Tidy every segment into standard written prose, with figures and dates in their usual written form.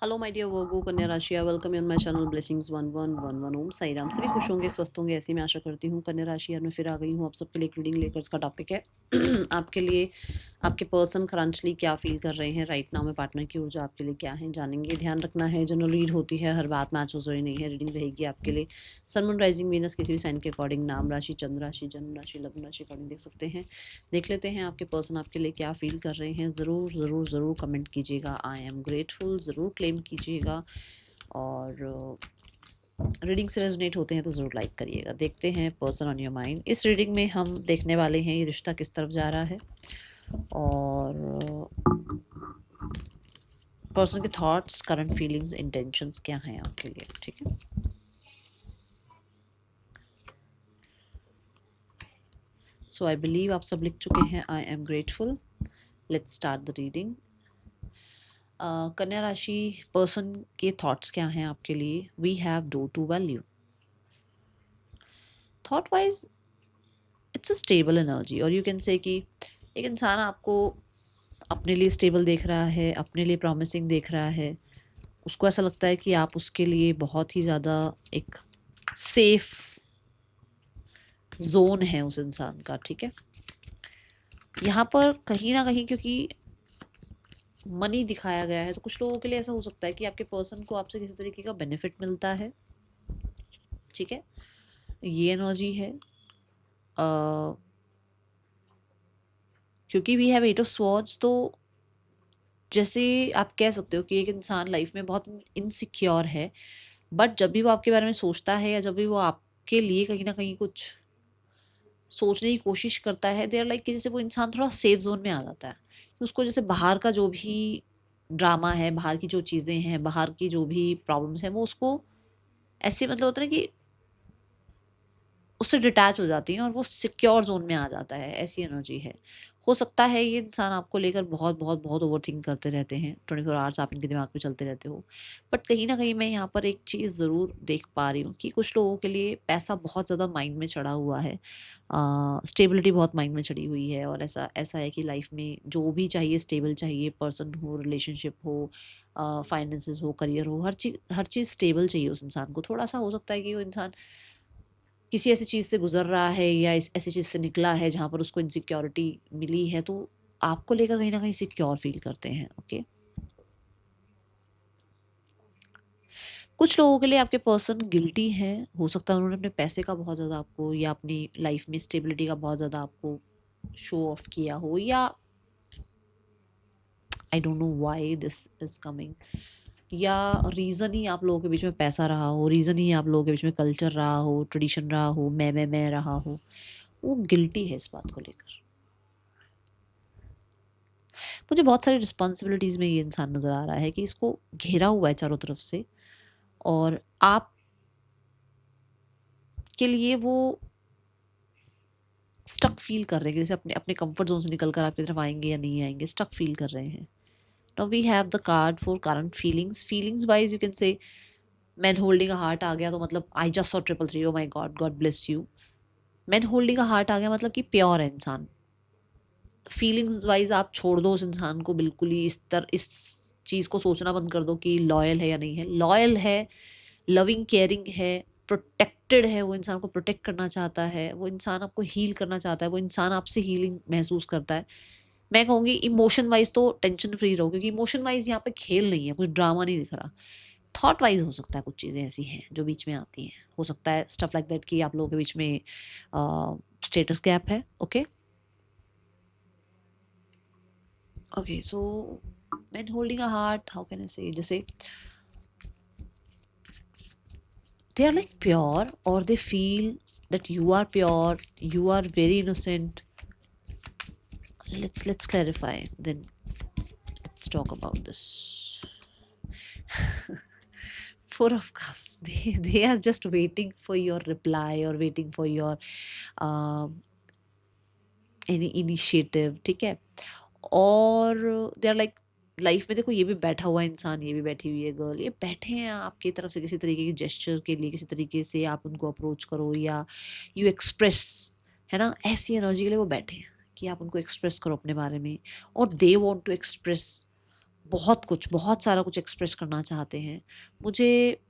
Hello my dear वर्गो कन्या राशि, welcome you on my channel blessings 1111 ओम साई राम। सभी खुश होंगे, स्वस्थ होंगे, ऐसी मैं आशा करती हूँ। कन्या राशि यार मैं फिर आ गई हूँ आप सबके लिए एक रीडिंग लेकर। इसका टॉपिक है आपके लिए आपके पर्सन करंटली क्या फील कर रहे हैं राइट नाउ में। पार्टनर की ऊर्जा आपके लिए क्या है जानेंगे। ध्यान रखना है, जनरल रीड होती है, हर बात मैच हो रही नहीं है। रीडिंग रहेगी आपके लिए सन मून राइजिंग वीनस किसी भी साइन के अकॉर्डिंग, नाम राशि, चंद्र राशि, जन्म राशि, लग्न राशि अकॉर्डिंग देख सकते हैं। देख लेते हैं आपके पर्सन आपके लिए क्या फील कर रहे हैं। ज़रूर ज़रूर ज़रूर कमेंट कीजिएगा, आई एम ग्रेटफुल ज़रूर क्लेम कीजिएगा। और रीडिंग से रेजोनेट होते हैं तो ज़रूर लाइक करिएगा। देखते हैं पर्सन ऑन योर माइंड। इस रीडिंग में हम देखने वाले हैं ये रिश्ता किस तरफ जा रहा है और पर्सन के थॉट्स, करंट फीलिंग्स, इंटेंशंस क्या हैं आपके लिए। ठीक है, सो आई बिलीव आप सब लिख चुके हैं I am grateful. Let's start the reading. कन्या राशि पर्सन के थॉट्स क्या हैं आपके लिए। We have do to value. Thought wise it's a stable energy, और यू कैन से कि एक इंसान आपको अपने लिए स्टेबल देख रहा है, अपने लिए प्रॉमिसिंग देख रहा है। उसको ऐसा लगता है कि आप उसके लिए बहुत ही ज़्यादा एक सेफ जोन है उस इंसान का। ठीक है, यहाँ पर कहीं ना कहीं क्योंकि मनी दिखाया गया है तो कुछ लोगों के लिए ऐसा हो सकता है कि आपके पर्सन को आपसे किसी तरीके का बेनिफिट मिलता है। ठीक है, ये एनर्जी है। क्योंकि we have eight of swords, तो जैसे आप कह सकते हो कि एक इंसान लाइफ में बहुत इनसिक्योर है, बट जब भी वो आपके बारे में सोचता है या जब भी वो आपके लिए कहीं ना कहीं कुछ सोचने की कोशिश करता है, देयर लाइक कि जैसे वो इंसान थोड़ा सेफ जोन में आ जाता है कि उसको जैसे बाहर का जो भी ड्रामा है, बाहर की जो चीज़ें हैं, बाहर की जो भी प्रॉब्लम्स हैं, वो उसको ऐसे मतलब होता है ना कि उससे डिटैच हो जाती हैं और वो सिक्योर जोन में आ जाता है। ऐसी एनर्जी है। हो सकता है ये इंसान आपको लेकर बहुत बहुत बहुत ओवरथिंक करते रहते हैं, 24 आवर्स आप इनके दिमाग में चलते रहते हो। बट कहीं ना कहीं मैं यहाँ पर एक चीज़ ज़रूर देख पा रही हूँ कि कुछ लोगों के लिए पैसा बहुत ज़्यादा माइंड में चढ़ा हुआ है। स्टेबिलिटी बहुत माइंड में चढ़ी हुई है, और ऐसा ऐसा है कि लाइफ में जो भी चाहिए, स्टेबल चाहिए, पर्सन हो, रिलेशनशिप हो, फाइनेंसेस हो, करियर हो, हर चीज़ स्टेबल चाहिए उस इंसान को। थोड़ा सा हो सकता है कि वो इंसान किसी ऐसी चीज़ से गुजर रहा है या इस ऐसी चीज़ से निकला है जहाँ पर उसको इनसिक्योरिटी मिली है, तो आपको लेकर कहीं ना कहीं सिक्योर फील करते हैं। ओके, कुछ लोगों के लिए आपके पर्सन गिल्टी है। हो सकता है उन्होंने अपने पैसे का बहुत ज़्यादा आपको, या अपनी लाइफ में स्टेबिलिटी का बहुत ज़्यादा आपको शो ऑफ किया हो, या I don't know why this is coming, या रीज़न ही आप लोगों के बीच में पैसा रहा हो, रीज़न ही आप लोगों के बीच में कल्चर रहा हो, ट्रेडिशन रहा हो, मैं रहा हो। वो गिल्टी है इस बात को लेकर। मुझे बहुत सारी रिस्पॉन्सिबिलिटीज़ में ये इंसान नज़र आ रहा है कि इसको घेरा हुआ है चारों तरफ से, और आप के लिए वो स्टक फील कर रहे हैं कि जैसे अपने अपने कंफर्ट जोन से निकल कर आपकी तरफ आएंगे या नहीं आएंगे, स्टक फील कर रहे हैं। Now we have the card for current feelings. Feelings wise you can say man holding a heart आ गया तो मतलब I just saw triple three, oh my God, God bless you. Man holding a heart आ गया मतलब कि pure है इंसान। फीलिंग्स वाइज आप छोड़ दो उस इंसान को बिल्कुल ही, इस चीज़ को सोचना बंद कर दो कि लॉयल है या नहीं है। लॉयल है, लविंग केयरिंग है, प्रोटेक्टेड है। वो इंसान को प्रोटेक्ट करना चाहता है, वो इंसान आपको हील करना चाहता है, वो इंसान आपसे हीलिंग महसूस करता है। मैं कहूँगी इमोशन वाइज तो टेंशन फ्री रहो, क्योंकि इमोशन वाइज यहाँ पे खेल नहीं है, कुछ ड्रामा नहीं दिख रहा। थॉट वाइज हो सकता है कुछ चीज़ें ऐसी हैं जो बीच में आती हैं। हो सकता है स्टफ लाइक दैट कि आप लोगों के बीच में स्टेटस गैप है। Okay, okay, so man holding a heart, how can I से, जैसे they are like pure, or they feel that you are pure, you are very innocent. Let's clarify, then let's talk about this. Four of cups, they are just waiting for your reply or waiting for your any initiative. ठीक है, और they are like life में देखो ये भी बैठा हुआ है इंसान, ये भी बैठी हुई है गर्ल, ये बैठे हैं आपकी तरफ से किसी तरीके के जेस्चर के लिए, किसी तरीके से आप उनको अप्रोच करो या यू एक्सप्रेस, है ना, ऐसी एनर्जी के लिए वो बैठे हैं कि आप उनको एक्सप्रेस करो अपने बारे में, और दे वॉन्ट टू एक्सप्रेस बहुत कुछ, बहुत सारा कुछ एक्सप्रेस करना चाहते हैं। मुझे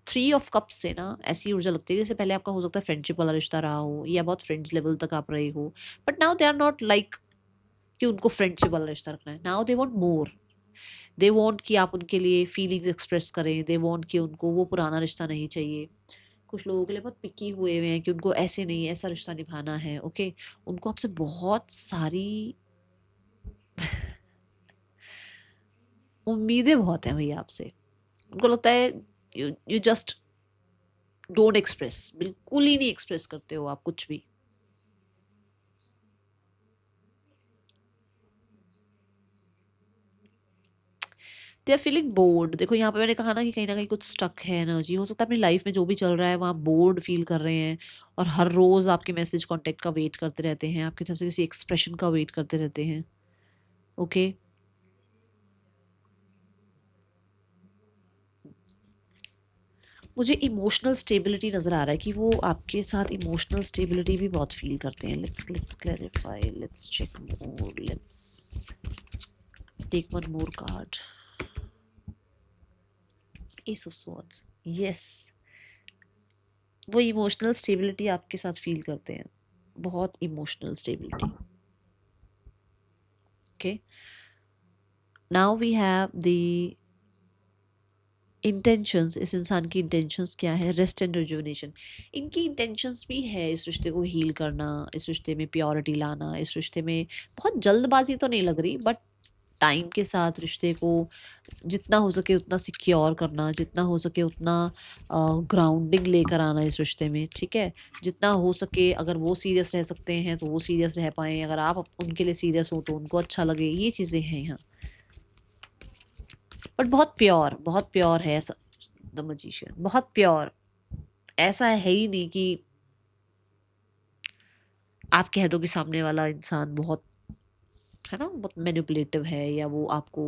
3 ऑफ कप्स से ना ऐसी ऊर्जा लगती है जैसे पहले आपका हो सकता है फ्रेंडशिप वाला रिश्ता रहा हो या बहुत फ्रेंड्स लेवल तक आप रहे हो, but now they are not like कि उनको फ्रेंडशिप वाला रिश्ता रखना है। Now they want more, they want कि आप उनके लिए फीलिंग्स एक्सप्रेस करें, दे वांट कि उनको वो पुराना रिश्ता नहीं चाहिए। कुछ लोगों के लिए बहुत पिकी हुए हुए हैं कि उनको ऐसे नहीं, ऐसा रिश्ता निभाना है। ओके, उनको आपसे बहुत सारी उम्मीदें बहुत हैं भैया आपसे। उनको लगता है यू जस्ट डोंट एक्सप्रेस, बिल्कुल ही नहीं एक्सप्रेस करते हो आप कुछ भी। They are feeling bored. देखो यहाँ पे मैंने कहा ना कहीं कुछ स्टक है एनर्जी। हो सकता है अपनी लाइफ में जो भी चल रहा है वहाँ बोर्ड फील कर रहे हैं और हर रोज आपके मैसेज कांटेक्ट का वेट करते रहते हैं, आपकी तरफ से किसी एक्सप्रेशन का वेट करते रहते हैं। ओके, मुझे इमोशनल स्टेबिलिटी नज़र आ रहा है कि वो आपके साथ इमोशनल स्टेबिलिटी भी बहुत फील करते हैं। Let's clarify, let's check more, let's take one more card. Ace of swords, yes, वो इमोशनल स्टेबिलिटी आपके साथ फील करते हैं, बहुत emotional stability. Okay, now we have the intentions. इस इंसान की इंटेंशंस क्या है? Rest and rejuvenation. इनकी इंटेंशंस भी है इस रिश्ते को हील करना, इस रिश्ते में प्योरिटी लाना, इस रिश्ते में बहुत जल्दबाजी तो नहीं लग रही, बट टाइम के साथ रिश्ते को जितना हो सके उतना सिक्योर करना, जितना हो सके उतना ग्राउंडिंग लेकर आना इस रिश्ते में। ठीक है, जितना हो सके अगर वो सीरियस रह सकते हैं तो वो सीरियस रह पाएँ, अगर आप उनके लिए सीरियस हो तो उनको अच्छा लगे, ये चीज़ें हैं यहाँ। बट बहुत प्योर है ऐसा द मजिशियन, बहुत प्योर। ऐसा है ही नहीं कि आप कह दो कि सामने वाला इंसान बहुत है ना, बहुत मैनिपुलेटिव है या वो आपको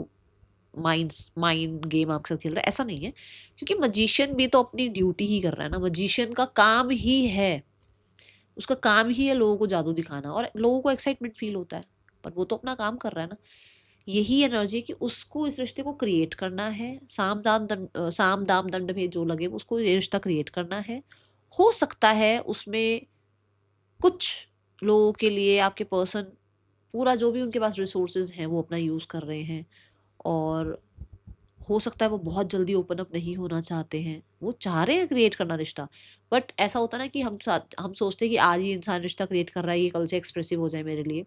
माइंड गेम आपके साथ खेल रहा है, ऐसा नहीं है। क्योंकि मजिशियन भी तो अपनी ड्यूटी ही कर रहा है ना, मजिशियन का काम ही है, उसका काम ही है लोगों को जादू दिखाना और लोगों को एक्साइटमेंट फील होता है, पर वो तो अपना काम कर रहा है ना। यही एनर्जी है कि उसको इस रिश्ते को क्रिएट करना है, साम दाम दंड भेद जो लगे उसको ये रिश्ता क्रिएट करना है। हो सकता है उसमें कुछ लोगों के लिए आपके पर्सन पूरा जो भी उनके पास रिसोर्सेज हैं वो अपना यूज़ कर रहे हैं, और हो सकता है वो बहुत जल्दी ओपन अप नहीं होना चाहते हैं, वो चाह रहे हैं क्रिएट करना रिश्ता। बट ऐसा होता है ना कि हम सोचते हैं कि आज ही इंसान रिश्ता क्रिएट कर रहा है, ये कल से एक्सप्रेसिव हो जाए मेरे लिए।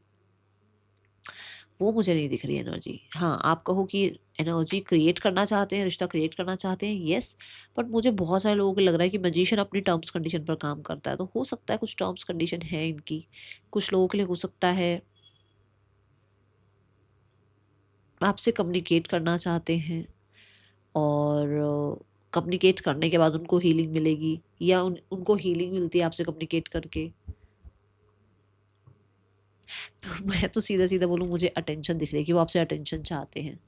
वो मुझे नहीं दिख रही एनर्जी। हाँ, आप कहो कि एनर्जी क्रिएट करना चाहते हैं, रिश्ता क्रिएट करना चाहते हैं, येस। बट मुझे बहुत सारे लोगों को लग रहा है कि मैजिशियन अपनी टर्म्स कंडीशन पर काम करता है, तो हो सकता है कुछ टर्म्स कंडीशन है इनकी। कुछ लोगों के लिए हो सकता है आपसे कम्युनिकेट करना चाहते हैं और कम्युनिकेट करने के बाद उनको हीलिंग मिलेगी या उनको हीलिंग मिलती है आपसे कम्युनिकेट करके। मैं तो सीधा सीधा बोलूँ, मुझे अटेंशन दिख रही है कि वो आपसे अटेंशन चाहते हैं।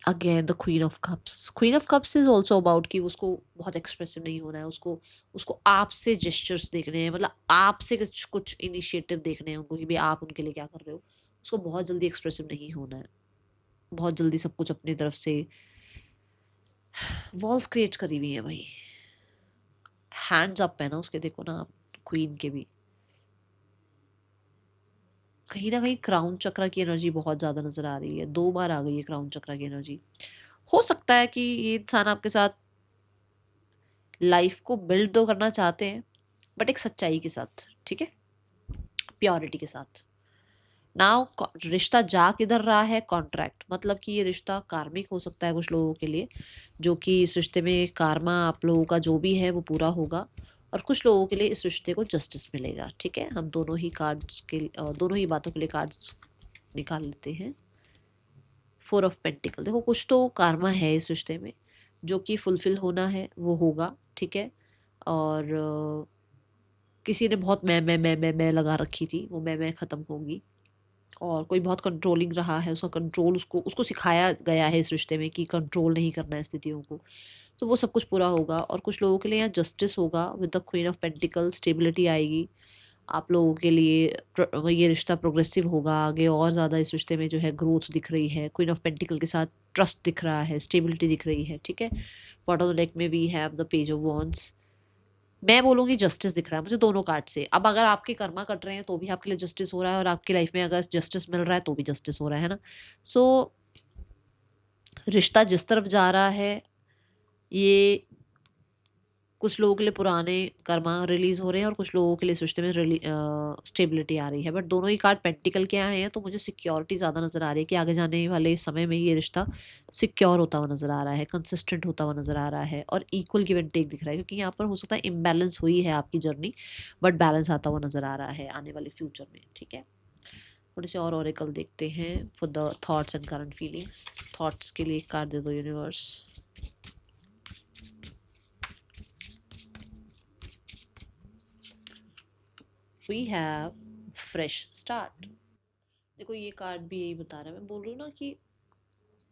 Again the queen of cups is also about कि उसको बहुत एक्सप्रेसिव नहीं होना है, उसको उसको आपसे जेस्चर्स देखने हैं, मतलब आपसे कुछ कुछ इनिशिएटिव देखने हैं उनको कि भाई आप उनके लिए क्या कर रहे हो। उसको बहुत जल्दी एक्सप्रेसिव नहीं होना है, बहुत जल्दी सब कुछ अपनी तरफ से वॉल्स क्रिएट करी हुई है भाई। हैंड्स अप है ना उसके, देखो ना आप क्वीन के भी कहीं ना कहीं क्राउन चक्र की एनर्जी बहुत ज़्यादा नज़र आ रही है। 2 बार आ गई है क्राउन चक्र की एनर्जी। हो सकता है कि ये इंसान आपके साथ लाइफ को बिल्ड तो करना चाहते हैं, बट एक सच्चाई के साथ, ठीक है, प्योरिटी के साथ। नाउ रिश्ता जा किधर रहा है? कॉन्ट्रैक्ट, मतलब कि ये रिश्ता कार्मिक हो सकता है कुछ लोगों के लिए, जो कि इस रिश्ते में कार्मा आप लोगों का जो भी है वो पूरा होगा, और कुछ लोगों के लिए इस रिश्ते को जस्टिस मिलेगा। ठीक है, हम दोनों ही कार्ड्स के दोनों ही बातों के लिए कार्ड्स निकाल लेते हैं। 4 ऑफ पेंटिकल, देखो कुछ तो कार्मा है इस रिश्ते में जो कि फुलफिल होना है, वो होगा। ठीक है, और किसी ने बहुत मैं लगा रखी थी, वो मैं ख़त्म होगी। और कोई बहुत कंट्रोलिंग रहा है, उसका कंट्रोल उसको उसको सिखाया गया है इस रिश्ते में कि कंट्रोल नहीं करना है स्थितियों को, तो वो सब कुछ पूरा होगा। और कुछ लोगों के लिए यहाँ जस्टिस होगा with the queen of pentacle, stability आएगी। आप लोगों के लिए ये रिश्ता प्रोग्रेसिव होगा, आगे और ज़्यादा इस रिश्ते में जो है ग्रोथ दिख रही है। क्वीन ऑफ पेंटिकल के साथ ट्रस्ट दिख रहा है, स्टेबिलिटी दिख रही है, ठीक है। बॉटम ऑफ द डेक में we have the page of wands. मैं बोलूँगी जस्टिस दिख रहा है मुझे दोनों कार्ड से। अब अगर आपके कर्मा कट रहे हैं तो भी आपके लिए जस्टिस हो रहा है, और आपकी लाइफ में अगर जस्टिस मिल रहा है तो भी जस्टिस हो रहा है ना। सो रिश्ता जिस तरफ जा रहा है, ये कुछ लोगों के लिए पुराने कर्मा रिलीज हो रहे हैं और कुछ लोगों के लिए इस रिश्ते में स्टेबिलिटी आ रही है। बट दोनों ही कार्ड पेंटिकल के आए हैं तो मुझे सिक्योरिटी ज़्यादा नज़र आ रही है कि आगे जाने वाले समय में ये रिश्ता सिक्योर होता हुआ नज़र आ रहा है, कंसिस्टेंट होता हुआ नज़र आ रहा है, और इक्वल गिव एंड टेक दिख रहा है। क्योंकि यहाँ पर हो सकता है इम्बैलेंस हुई है आपकी जर्नी, बट बैलेंस आता हुआ नज़र आ रहा है आने वाले फ्यूचर में, ठीक है। थोड़े से और ओरेकल देखते हैं for the thoughts and current feelings. Thoughts के लिए एक कार्ड दे दो universe. We have fresh start. देखो ये कार्ड भी यही बता रहा है, मैं बोल रही हूँ ना कि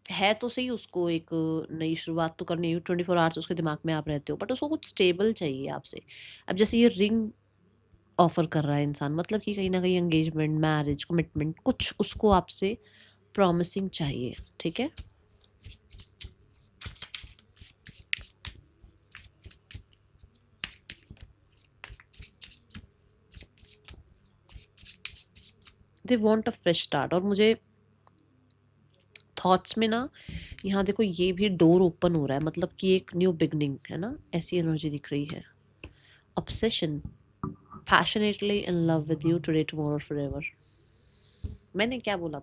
है तो सही, उसको एक नई शुरुआत तो करनी है, 24 आवर्स उसके दिमाग में आप रहते हो, बट उसको कुछ स्टेबल चाहिए आपसे। अब जैसे ये रिंग ऑफर कर रहा है इंसान, मतलब कि कहीं ना कहीं एंगेजमेंट, मैरिज, कमिटमेंट, कुछ उसको आपसे प्रॉमिसिंग चाहिए, ठीक है। They want a fresh start. और मुझे थॉट्स में ना यहाँ देखो ये भी डोर ओपन हो रहा है, मतलब कि एक न्यू बिगनिंग है ना, ऐसी एनर्जी दिख रही है। Obsession, passionately in love with you today tomorrow forever. मैंने क्या बोला,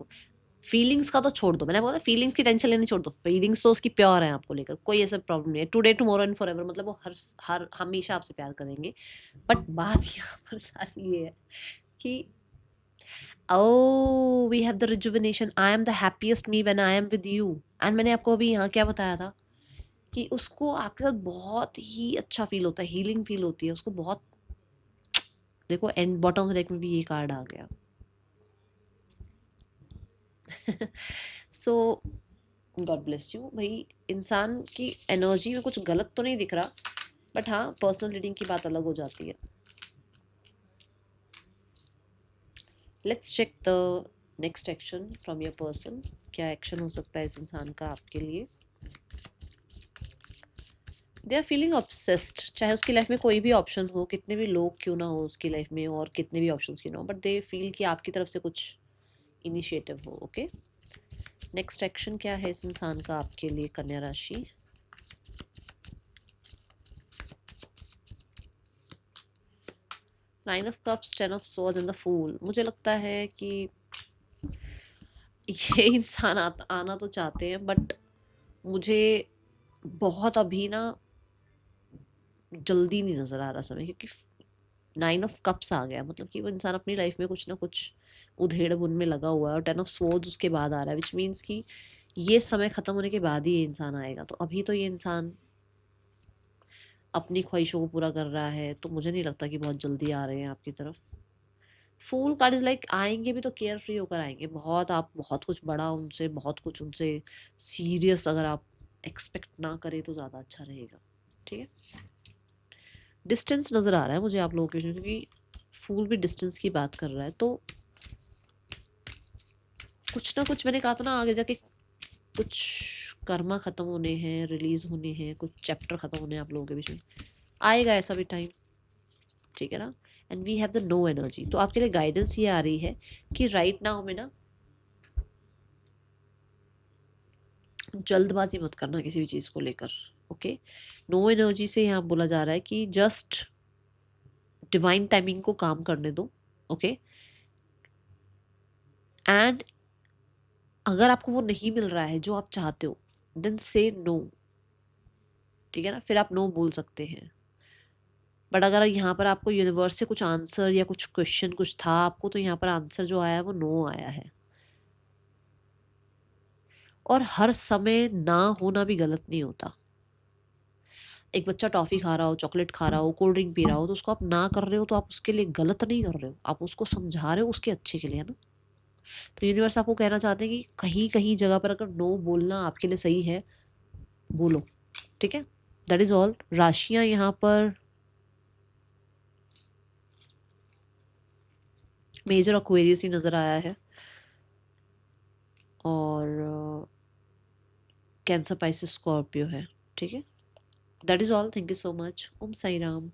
फीलिंग्स का तो छोड़ दो, मैंने बोला फीलिंग्स की टेंशन लेनी छोड़ दो, फीलिंग्स तो उसकी प्योर है आपको लेकर, कोई ऐसा प्रॉब्लम नहीं है। टुडे टुमारो एंड फॉरएवर मतलब वो हर हर हमेशा आपसे प्यार करेंगे। बट बात यहाँ पर सारी ये है कि oh we have the rejuvenation, I am the happiest me when I am with you. And मैंने आपको अभी यहाँ क्या बताया था कि उसको आपके साथ बहुत ही अच्छा फील होता है, हीलिंग फील होती है उसको बहुत। देखो and bottom of the deck में भी ये कार्ड आ गया। सो गॉड ब्लेस यू भाई। इंसान की एनर्जी में कुछ गलत तो नहीं दिख रहा, बट हाँ पर्सनल रीडिंग की बात अलग हो जाती है। Let's check the next action from your person. क्या एक्शन हो सकता है इस इंसान का आपके लिए। दे आर फीलिंग ऑब्सेस्ड, चाहे उसकी लाइफ में कोई भी ऑप्शन हो, कितने भी लोग क्यों ना हो उसकी लाइफ में, और कितने भी ऑप्शंस क्यों ना हो, बट दे फील कि आपकी तरफ से कुछ इनिशिएटिव हो। ओके, नेक्स्ट एक्शन क्या है इस इंसान का आपके लिए, कन्या राशि। Nine of cups, ten of swords and the fool. मुझे लगता है कि ये इंसान आना तो चाहते हैं, बट मुझे बहुत अभी ना जल्दी नहीं नज़र आ रहा समय, क्योंकि 9 ऑफ कप्स आ गया, मतलब कि वो इंसान अपनी लाइफ में कुछ ना कुछ उधेड़ बुन में लगा हुआ है, और 10 ऑफ स्वॉर्ड्स उसके बाद आ रहा है, विच मीन्स कि ये समय ख़त्म होने के बाद ही ये इंसान आएगा। तो अभी तो ये इंसान अपनी ख्वाहिशों को पूरा कर रहा है, तो मुझे नहीं लगता कि बहुत जल्दी आ रहे हैं आपकी तरफ। फूल कार्ड इज लाइक आएंगे भी तो केयर फ्री होकर आएंगे, बहुत आप बहुत कुछ बड़ा उनसे, बहुत कुछ उनसे सीरियस अगर आप एक्सपेक्ट ना करें तो ज़्यादा अच्छा रहेगा, ठीक है। डिस्टेंस नज़र आ रहा है मुझे आप लोगों के बीच में, क्योंकि फूल भी डिस्टेंस की बात कर रहा है, तो कुछ ना कुछ, मैंने कहा था ना आगे जाके कुछ कर्मा ख़त्म होने हैं, रिलीज होने हैं, कुछ चैप्टर ख़त्म होने हैं आप लोगों के बीच में, आएगा ऐसा भी टाइम, ठीक है ना। And we have the no energy. तो आपके लिए गाइडेंस ये आ रही है कि राइट नाउ में ना जल्दबाजी मत करना किसी भी चीज़ को लेकर। ओके, नो एनर्जी से यहाँ बोला जा रहा है कि जस्ट डिवाइन टाइमिंग को काम करने दो। ओके, एंड अगर आपको वो नहीं मिल रहा है जो आप चाहते हो, देन से नो, ठीक है ना, फिर आप नो बोल सकते हैं। बट अगर यहाँ पर आपको यूनिवर्स से कुछ आंसर या कुछ क्वेश्चन कुछ था आपको, तो यहाँ पर आंसर जो आया है वो नो आया है। और हर समय ना होना भी गलत नहीं होता। एक बच्चा टॉफ़ी खा रहा हो, चॉकलेट खा रहा हो, कोल्ड ड्रिंक पी रहा हो, तो उसको आप ना कर रहे हो तो आप उसके लिए गलत नहीं कर रहे हो, आप उसको समझा रहे हो उसके अच्छे के लिए, है ना। तो यूनिवर्स आपको कहना चाहते हैं कि कहीं कहीं जगह पर अगर नो बोलना आपके लिए सही है, बोलो, ठीक है। That is all. राशियाँ यहाँ पर मेजर एक्वेरियस ही नज़र आया है, और कैंसर, पाइसेस, स्कॉर्पियो है। ठीक है, that is all. Thank you so much. Om Sai Ram.